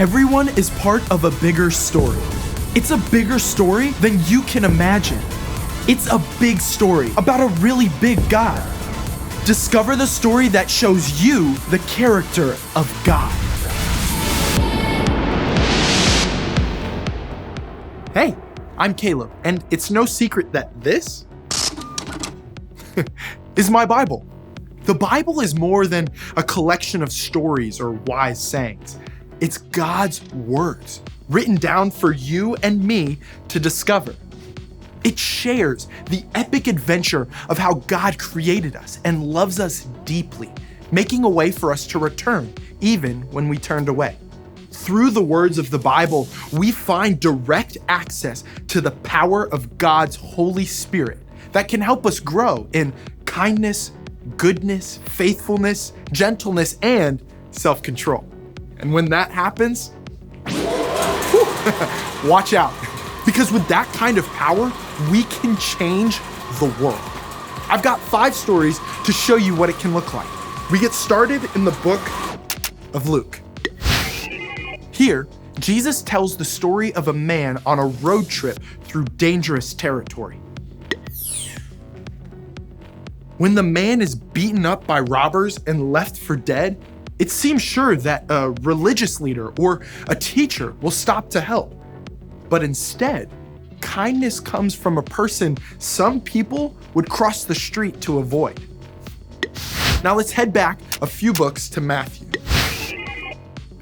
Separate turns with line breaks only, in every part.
Everyone is part of a bigger story. It's a bigger story than you can imagine. It's a big story about a really big God. Discover the story that shows you the character of God. Hey, I'm Caleb, and it's no secret that this is my Bible. The Bible is more than a collection of stories or wise sayings. It's God's words, written down for you and me to discover. It shares the epic adventure of how God created us and loves us deeply, making a way for us to return, even when we turned away. Through the words of the Bible, we find direct access to the power of God's Holy Spirit that can help us grow in kindness, goodness, faithfulness, gentleness, and self-control. And when that happens, watch out. Because with that kind of power, we can change the world. I've got 5 stories to show you what it can look like. We get started in the book of Luke. Here, Jesus tells the story of a man on a road trip through dangerous territory. When the man is beaten up by robbers and left for dead, it seems sure that a religious leader or a teacher will stop to help. But instead, kindness comes from a person some people would cross the street to avoid. Now let's head back a few books to Matthew.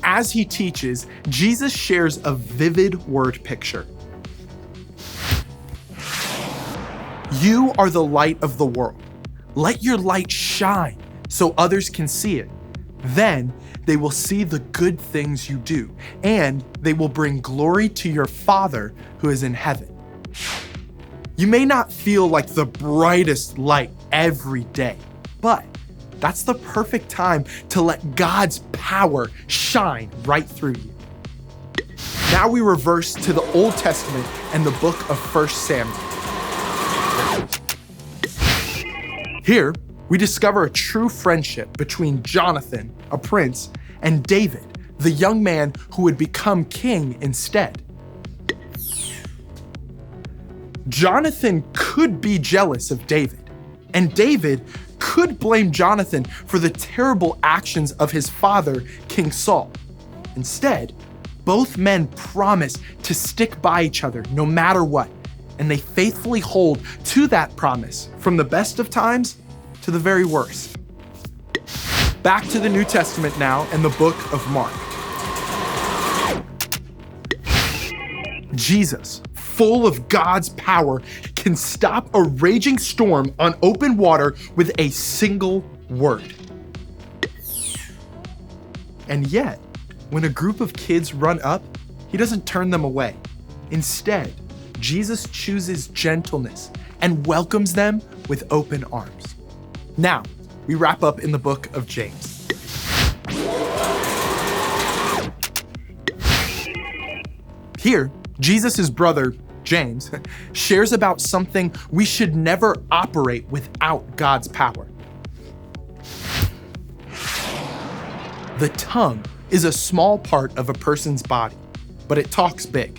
As he teaches, Jesus shares a vivid word picture. You are the light of the world. Let your light shine so others can see it. Then they will see the good things you do, and they will bring glory to your Father who is in heaven. You may not feel like the brightest light every day, but that's the perfect time to let God's power shine right through you. Now we reverse to the Old Testament and the book of 1 Samuel. Here, we discover a true friendship between Jonathan, a prince, and David, the young man who would become king instead. Jonathan could be jealous of David, and David could blame Jonathan for the terrible actions of his father, King Saul. Instead, both men promise to stick by each other no matter what, and they faithfully hold to that promise from the best of times to the very worst. Back to the New Testament now and the book of Mark. Jesus, full of God's power, can stop a raging storm on open water with a single word. And yet, when a group of kids run up, he doesn't turn them away. Instead, Jesus chooses gentleness and welcomes them with open arms. Now, we wrap up in the book of James. Here, Jesus' brother, James, shares about something we should never operate without God's power. The tongue is a small part of a person's body, but it talks big.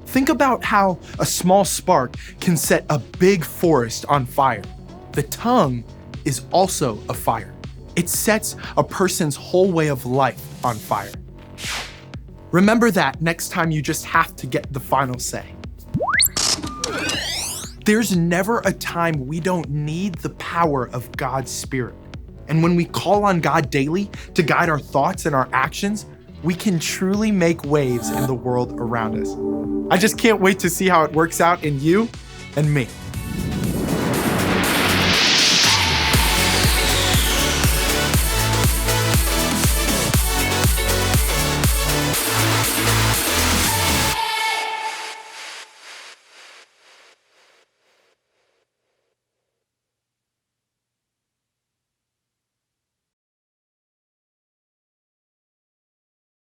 Think about how a small spark can set a big forest on fire. The tongue is also a fire. It sets a person's whole way of life on fire. Remember that next time you just have to get the final say. There's never a time we don't need the power of God's Spirit. And when we call on God daily to guide our thoughts and our actions, we can truly make waves in the world around us. I just can't wait to see how it works out in you and me.